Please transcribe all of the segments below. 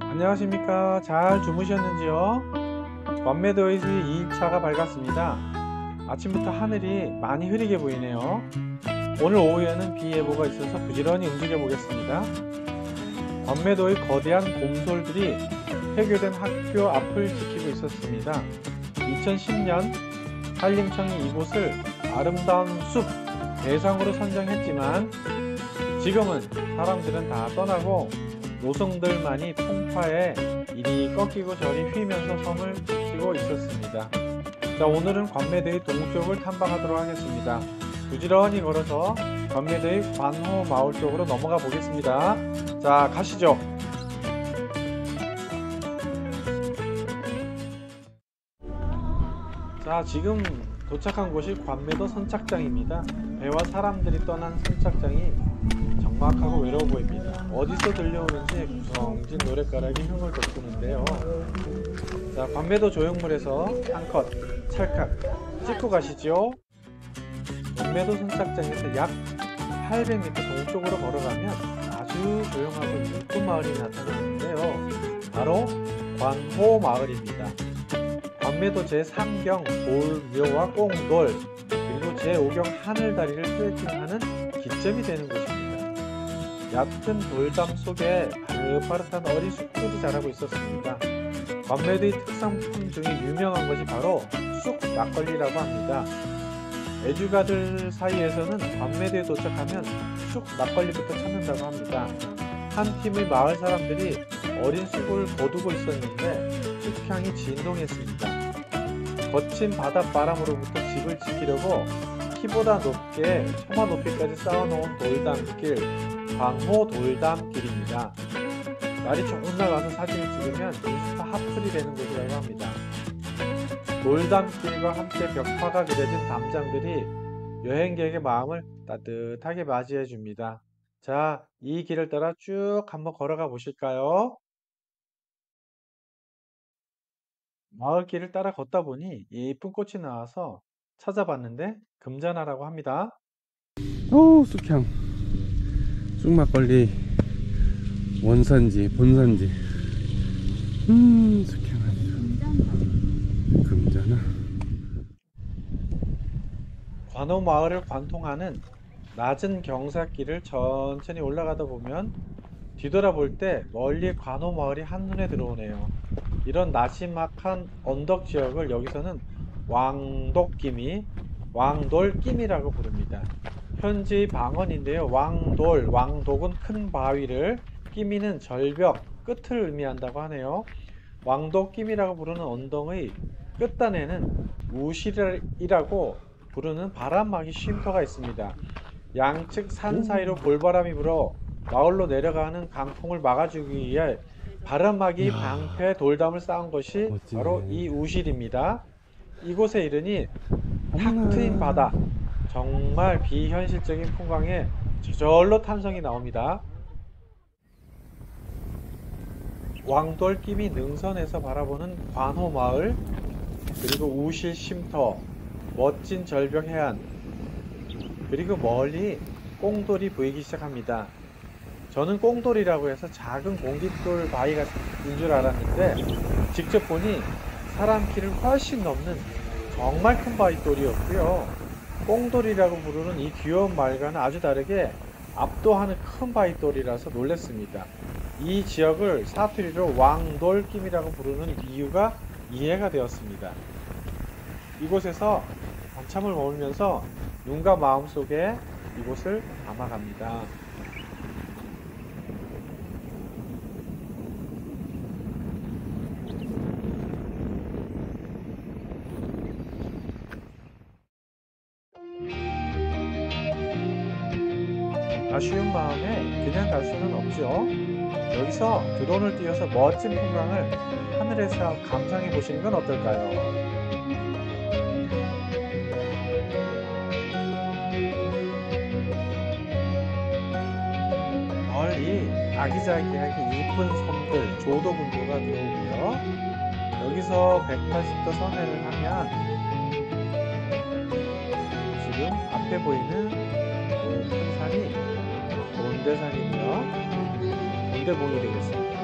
안녕하십니까. 잘 주무셨는지요? 완매도의 2차가 밝았습니다. 아침부터 하늘이 많이 흐리게 보이네요. 오늘 오후에는 비 예보가 있어서 부지런히 움직여 보겠습니다. 완매도의 거대한 곰솔들이 폐교된 학교 앞을 지키고 있었습니다. 2010년 한림청이 이곳을 아름다운 숲 대상으로 선정했지만 지금은 사람들은 다 떠나고 노성들만이 통파에 이리 꺾이고 저리 휘면서 섬을 지키고 있었습니다. 자, 오늘은 관매도의 동쪽을 탐방하도록 하겠습니다. 부지런히 걸어서 관매도의 관호 마을 쪽으로 넘어가 보겠습니다. 자, 가시죠. 자, 지금 도착한 곳이 관매도 선착장입니다. 배와 사람들이 떠난 선착장이 적막하고 외로워 보입니다. 어디서 들려오는지 구성진 노랫가락이 흥을 돋구는데요. 자, 관매도 조형물에서 한 컷 찰칵 찍고 가시죠. 관매도 선착장에서 약 800m 동쪽으로 걸어가면 아주 조용하고 이쁜 마을이 나타나는데요. 바로 관호마을입니다. 관매도 제3경 돌묘와 꽁돌 그리고 제5경 하늘다리를 트레킹하는 기점이 되는 곳입니다. 얕은 돌담 속에 파릇파릇한 어린 쑥들이 자라고 있었습니다. 관매도의 특산품 중에 유명한 것이 바로 쑥 막걸리라고 합니다. 애주가들 사이에서는 관매도에 도착하면 쑥 막걸리부터 찾는다고 합니다. 한 팀의 마을 사람들이 어린 쑥을 거두고 있었는데 쑥향이 진동했습니다. 거친 바닷바람으로부터 집을 지키려고 키보다 높게 처마 높이까지 쌓아놓은 돌담길, 관호 돌담길입니다. 날이 좋은 날 와서 사진을 찍으면 인스타 핫플이 되는 곳이라고 합니다. 돌담길과 함께 벽화가 그려진 담장들이 여행객의 마음을 따뜻하게 맞이해 줍니다. 자, 이 길을 따라 쭉 한번 걸어가 보실까요? 마을길을 따라 걷다 보니 예쁜 꽃이 나와서 찾아봤는데 금자나라고 합니다. 오, 쑥향. 쑥막걸리 원산지 본산지. 쑥향 아주 금자나. 관호 마을을 관통하는 낮은 경사길을 천천히 올라가다 보면 뒤돌아볼 때 멀리 관호 마을이 한눈에 들어오네요. 이런 나지막한 언덕 지역을 여기서는 왕독기미, 왕돌기미라고 부릅니다. 현지의 방언인데요. 왕독은 큰 바위를, 끼미는 절벽, 끝을 의미한다고 하네요. 왕독기미라고 부르는 언덕의 끝단에는 우실이라고 부르는 바람막이 쉼터가 있습니다. 양측 산 사이로 볼바람이 불어 마을로 내려가는 강풍을 막아주기 위해 바람막이 방패 돌담을 쌓은 것이 멋지네. 바로 이 우실입니다. 이곳에 이르니 탁 트인 바다, 정말 비현실적인 풍광에 저절로 탄성이 나옵니다. 왕돌김이 능선에서 바라보는 관호마을, 그리고 우실 쉼터, 멋진 절벽 해안, 그리고 멀리 꽁돌이 보이기 시작합니다. 저는 꽁돌이라고 해서 작은 공깃돌 바위가 인 줄 알았는데 직접 보니 사람 키를 훨씬 넘는 정말 큰 바위돌이었고요. 꽁돌이라고 부르는 이 귀여운 말과는 아주 다르게 압도하는 큰 바위돌이라서 놀랐습니다. 이 지역을 사투리로 왕돌김이라고 부르는 이유가 이해가 되었습니다. 이곳에서 한참을 머물면서 눈과 마음속에 이곳을 담아갑니다. 아쉬운 마음에 그냥 갈 수는 없죠. 여기서 드론을 띄워서 멋진 풍광을 하늘에서 감상해 보시는 건 어떨까요? 멀리 아기자기하게 이쁜 섬들, 조도군도가 들어오고요. 여기서 180도 선회를 하면 지금 앞에 보이는 큰 산이 돈대산이고요. 돈대봉이 되겠습니다.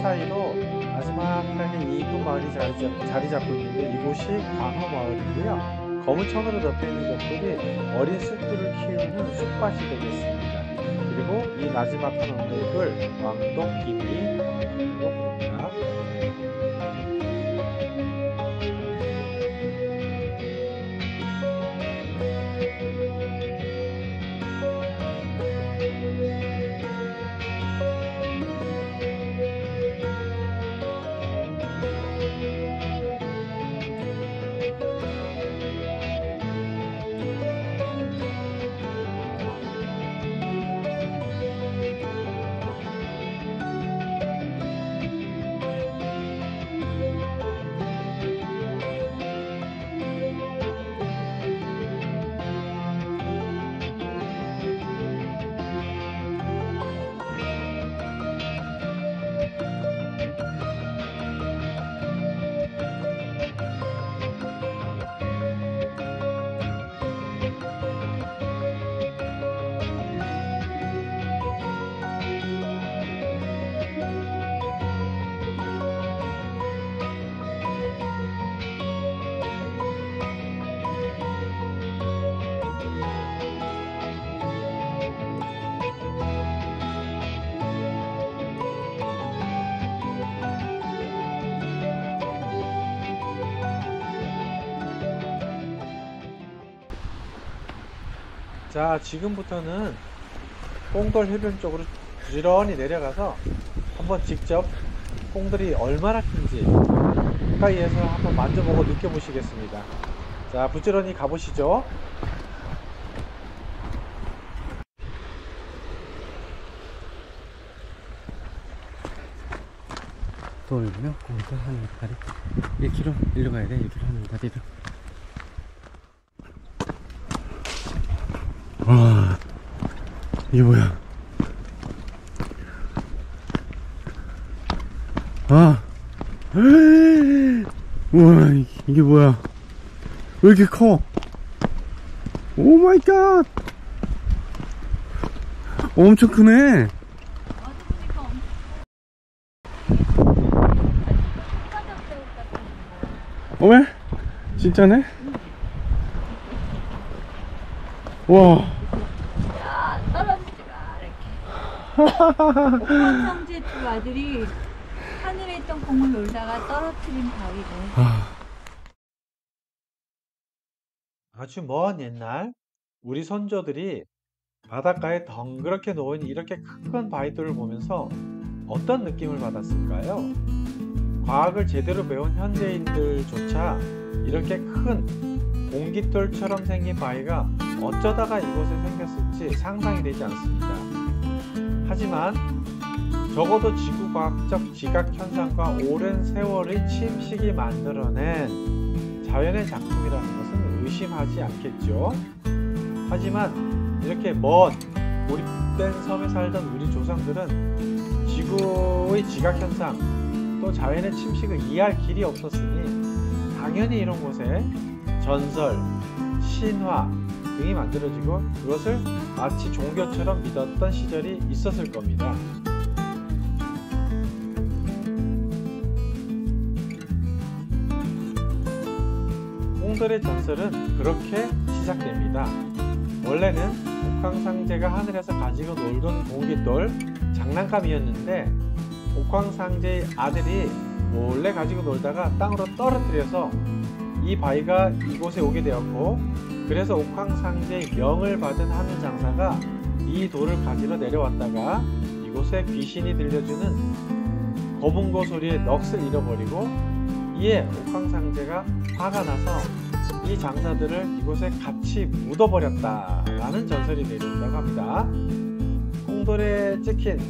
사이로 나지막하게 이 이쁜 마을이 자리 잡고 있는데 이곳이 광어마을이고요. 검은 천으로 덮여있는 것들이 어린 쑥들을 키우는 쑥밭이 되겠습니다. 그리고 이 나지막한 언덕을 왕독기미로 부릅니다. 자, 지금부터는 꽁돌 해변 쪽으로 부지런히 내려가서 한번 직접 꽁들이 얼마나 큰지 가까이에서 한번 만져보고 느껴보시겠습니다. 자, 부지런히 가보시죠. 돌며 공터 하는 다리 1km 일로 가야 돼. 1km 하는 다리로. 와, 이게 뭐야? 아, 우와, 이게 뭐야? 왜 이렇게 커? 오 마이 갓! 엄청 크네. 왜? 진짜네? 와. 야, 떨어지지 마, 이렇게. 옥황상제 두 아들이 하늘에 있던 공을 놀다가 떨어뜨린 바위래. 아주 먼 옛날 우리 선조들이 바닷가에 덩그렇게 놓인 이렇게 큰 바위들을 보면서 어떤 느낌을 받았을까요? 과학을 제대로 배운 현대인들조차 이렇게 큰 공깃돌처럼 생긴 바위가 어쩌다가 이곳에 생겼을지 상상이 되지 않습니다. 하지만 적어도 지구과학적 지각현상과 오랜 세월의 침식이 만들어낸 자연의 작품이라는 것은 의심하지 않겠죠. 하지만 이렇게 먼 고립된 섬에 살던 우리 조상들은 지구의 지각현상 또 자연의 침식을 이해할 길이 없었으니 당연히 이런 곳에 전설, 신화 등이 만들어지고 그것을 마치 종교처럼 믿었던 시절이 있었을 겁니다. 꽁돌의 전설은 그렇게 시작됩니다. 원래는 옥황상제가 하늘에서 가지고 놀던 공깃돌 장난감이었는데 옥황상제의 아들이 몰래 가지고 놀다가 땅으로 떨어뜨려서 이 바위가 이곳에 오게 되었고, 그래서 옥황상제의 명을 받은 하늘장사가 이 돌을 가지러 내려왔다가 이곳에 귀신이 들려주는 검은고 소리에 넋을 잃어버리고, 이에 옥황상제가 화가 나서 이 장사들을 이곳에 같이 묻어버렸다라는 전설이 내려온다고 합니다. 꽁돌에 찍힌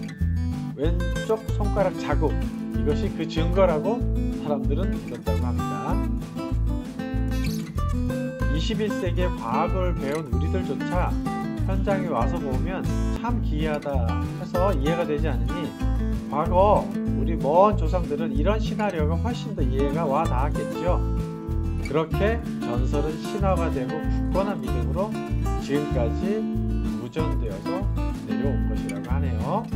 왼쪽 손가락 자국, 이것이 그 증거라고 사람들은 믿었다고 합니다. 21세기의 과학을 배운 우리들조차 현장에 와서 보면 참 기이하다 해서 이해가 되지 않으니 과거 우리 먼 조상들은 이런 시나리오가 훨씬 더 이해가 와 닿았겠죠. 그렇게 전설은 신화가 되고 굳건한 믿음으로 지금까지 무전되어서 내려온 것이라고 하네요.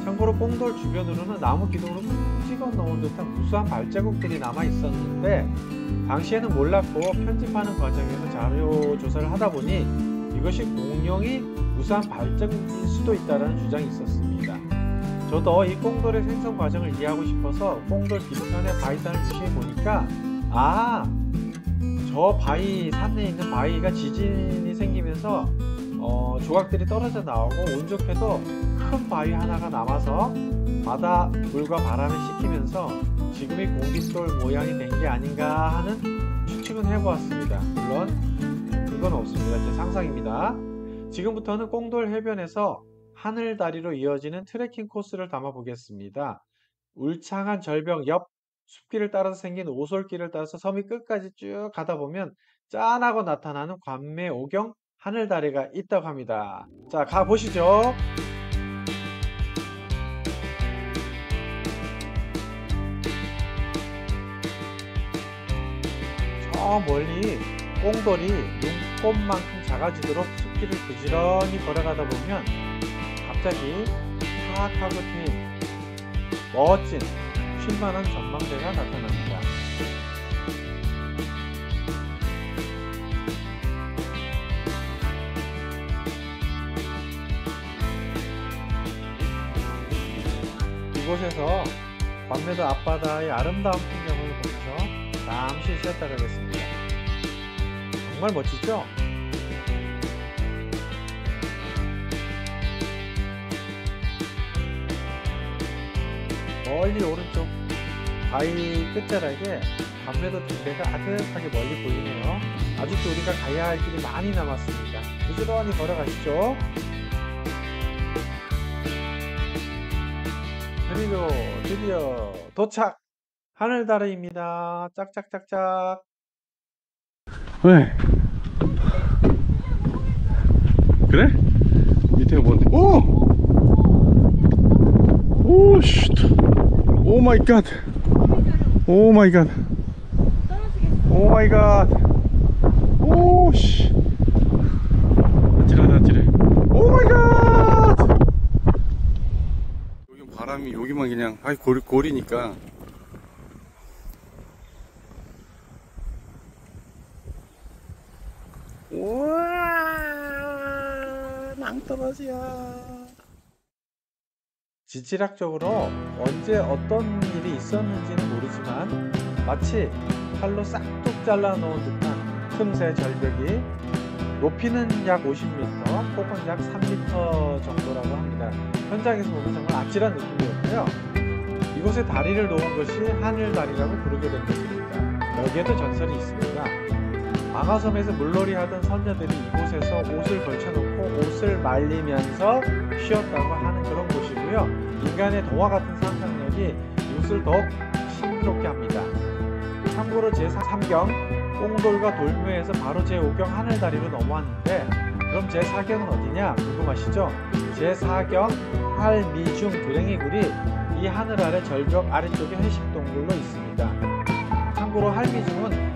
참고로 꽁돌 주변으로는 나무 기둥으로 찍어 놓은 듯한 무수한 발자국들이 남아 있었는데 당시에는 몰랐고 편집하는 과정에서 자료 조사를 하다 보니 이것이 공룡이 무수한 발자국일 수도 있다는 주장이 있었습니다. 저도 이 꽁돌의 생성 과정을 이해하고 싶어서 꽁돌 뒤편의 바위산을 유심히 보니까 저 바위 산에 있는 바위가 지진이 생기면서 조각들이 떨어져 나오고 운 좋게도 큰 바위 하나가 남아서 바다 물과 바람에 씻기면서 지금의 공깃돌 모양이 된 게 아닌가 하는 추측은 해보았습니다. 물론 그건 없습니다. 제 상상입니다. 지금부터는 꽁돌 해변에서 하늘다리로 이어지는 트레킹 코스를 담아 보겠습니다. 울창한 절벽 옆 숲길을 따라서 생긴 오솔길을 따라서 섬이 끝까지 쭉 가다 보면 짠하고 나타나는 관매 오경 하늘다리가 있다고 합니다. 자, 가보시죠. 저 멀리 꽁돌이 눈꽃만큼 작아지도록 숲길을 부지런히 걸어가다 보면 갑자기 탁 하고 트인 멋진 쉴만한 전망대가 나타납니다. 이곳에서 관매도 앞바다의 아름다운 풍경을 보면서 잠시 쉬었다 가겠습니다. 정말 멋지죠? 멀리 오른쪽 바위 끝자락에 관매도 등대가 아득하게 멀리 보이네요. 아직도 우리가 가야 할 길이 많이 남았습니다. 부지런히 걸어가시죠. 그리고 드디어 도착! 하늘다리입니다. 짝짝짝짝. 왜? 그래? 밑에가 뭔데? 오! 오, 쉿! 오 마이 갓! 오 마이 갓! 오 마이 갓! 오, 씨! 아찔하다, 아찔해. 오 마이 갓! 여기 바람이 여기만 그냥, 아이, 골이니까. 우와! 낭떠러지야. 지질학적으로 언제 어떤 일이 있었는지는 모르지만 마치 칼로 싹둑 잘라 놓은 듯한 틈새 절벽이 높이는 약 50m 혹은 약 3m 정도라고 합니다. 현장에서 보면 정말 아찔한 느낌이었고요. 이곳에 다리를 놓은 것이 하늘다리라고 부르게 된 것입니다. 여기에도 전설이 있습니다. 방화섬에서 물놀이 하던 선녀들이 이곳에서 옷을 걸쳐놓고 옷을 말리면서 쉬었다고 하는 그런 곳이고요. 인간의 동화 같은 상상력이 이곳을 더욱 신비롭게 합니다. 참고로 제3경 꽁돌과 돌묘에서 바로 제5경 하늘다리로 넘어왔는데 그럼 제4경은 어디냐 궁금하시죠? 제4경 할미중 드랭이굴이 이 하늘 아래 절벽 아래쪽에 회식동굴로 있습니다. 참고로 할미중은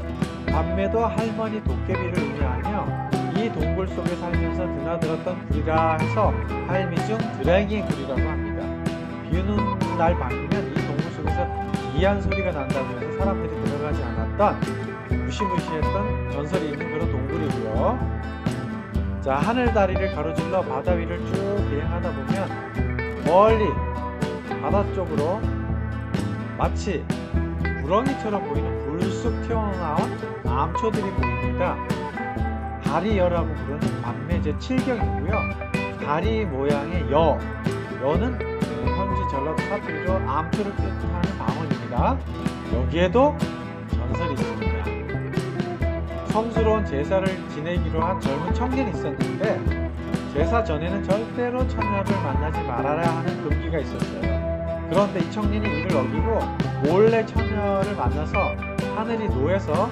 관매도 할머니 도깨비를 의미하며 이 동굴 속에 살면서 드나들었던 굴이라 해서 할미중 드랭이 굴이라고 합니다. 비 오는 날 밤이면 이 동굴 속에서 기이한 소리가 난다고 해서 사람들이 들어가지 않았던 무시무시했던 전설이 있는 그런 동굴이고요. 자, 하늘다리를 가로질러 바다 위를 쭉 비행하다 보면 멀리 바다 쪽으로 마치 구렁이처럼 보이는 불쑥 튀어나온 암초들이 보입니다. 다리여라고 부르는 관매 제7경이고요. 다리 모양의 여는 현지 전라도 사투리로 암초를 뜻하는 방언입니다. 여기에도 전설이 있습니다. 성스러운 제사를 지내기로 한 젊은 청년이 있었는데 제사 전에는 절대로 처녀를 만나지 말아라 하는 금기가 있었어요. 그런데 이 청년이 이를 어기고 몰래 처녀를 만나서 하늘이 노해서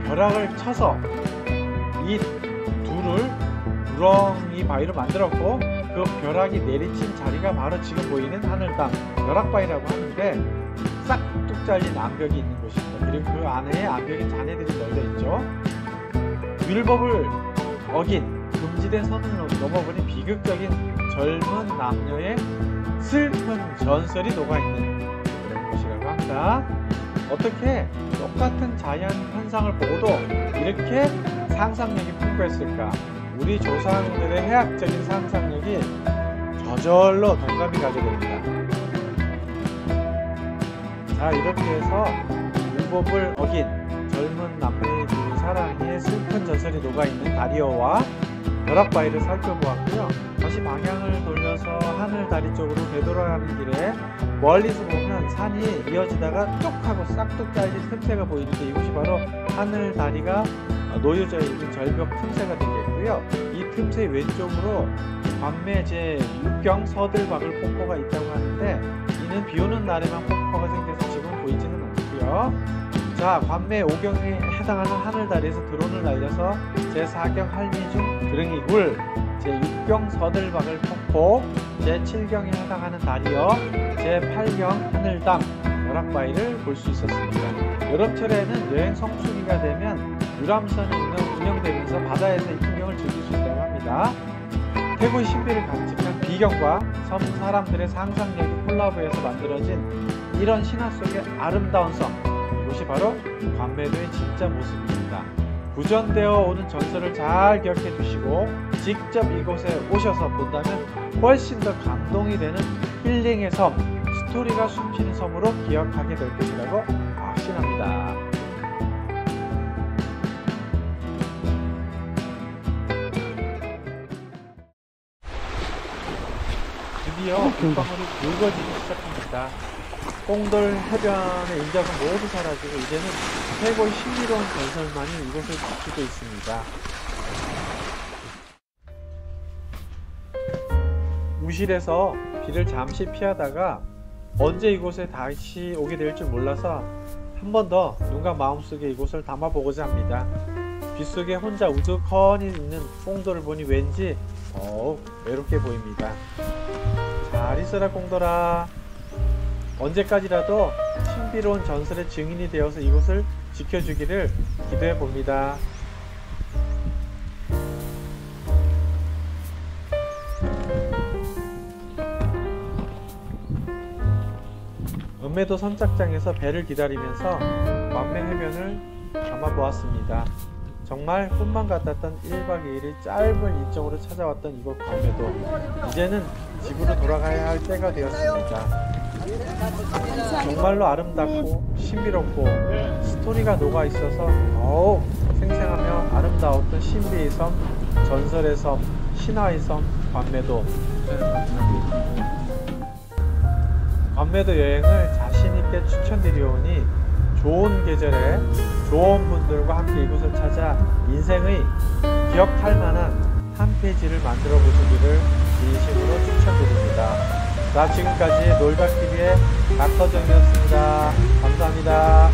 벼락을 쳐서 이 둘을 구렁이 바위로 만들었고 그 벼락이 내리친 자리가 바로 지금 보이는 하늘당 벼락바위라고 하는데 싹둑 잘린 암벽이 있는 곳입니다. 그리고 그 안에 암벽에 잔해들이 널려있죠. 율법을 어긴 금지된 선을 넘어버린 비극적인 젊은 남녀의 슬픈 전설이 녹아있는 그런 곳이라고 합니다. 어떻게 똑같은 자연 현상을 보고도 이렇게 상상력이 풍부했을까? 우리 조상들의 해학적인 상상력이 저절로 동감이 가게 됩니다. 자, 이렇게 해서 율법을 어긴 젊은 남매의 두 사랑의 슬픈 전설이 녹아있는 다리오와 벼락바위를 살펴보았고요. 다시 방향을 돌려서 하늘다리 쪽으로 되돌아가는 길에 멀리서 보면 산이 이어지다가 뚝 하고 싹둑 잘린 틈새가 보이는데 이곳이 바로 하늘다리가 놓여져 있는 절벽 틈새가 되겠고요. 이 틈새 왼쪽으로 관매 제6경 서들박을 폭포가 있다고 하는데 이는 비오는 날에만 폭포가 생겨서 지금 보이지는 않고요. 자, 관매 5경에 해당하는 하늘다리에서 드론을 날려서 제4경 할미중 드릉이굴, 제6경 서들박을 폭포, 제7경에 해당하는 다리어, 제8경 하늘담, 벼락바위를 볼 수 있었습니다. 여름철에는 여행 성수기가 되면 유람선이 운영되면서 바다에서 이 풍경을 즐길 수 있다고 합니다. 태고의 신비를 간직한 비경과 섬 사람들의 상상력이 콜라보해서 만들어진 이런 신화 속의 아름다운 섬, 이것이 바로 관매도의 진짜 모습입니다. 구전되어 오는 전설을 잘 기억해 두시고 직접 이곳에 오셔서 본다면 훨씬 더 감동이 되는 힐링의 섬, 스토리가 숨쉬는 섬으로 기억하게 될 것이라고 확신합니다. 드디어 물방울이 붉어지기 시작합니다. 꽁돌 해변의 인자가 모두 사라지고 이제는 최고의 신비로운 전설만이 이곳을 지키고 있습니다. 우실에서 비를 잠시 피하다가 언제 이곳에 다시 오게 될 줄 몰라서 한 번 더 눈과 마음속에 이곳을 담아보고자 합니다. 빗속에 혼자 우두커니 있는 꽁돌을 보니 왠지 더욱 외롭게 보입니다. 잘 있어라 꽁돌아. 언제까지라도 신비로운 전설의 증인이 되어서 이곳을 지켜주기를 기도해 봅니다. 은매도 선착장에서 배를 기다리면서 관매 해변을 담아보았습니다. 정말 꿈만 같았던 1박 2일의 짧은 일정으로 찾아왔던 이곳 관매도 이제는 집으로 돌아가야 할 때가 되었습니다. 정말로 아름답고 신비롭고 스토리가 녹아있어서 더욱 생생하며 아름다웠던 신비의 섬, 전설의 섬, 신화의 섬, 관매도. 관매도 여행을 자신있게 추천드리오니 좋은 계절에 좋은 분들과 함께 이곳을 찾아 인생의 기억할 만한 한 페이지를 만들어 보시기를 진심으로 추천드립니다. 자, 지금까지 놀박TV의 닥터정이었습니다. 감사합니다.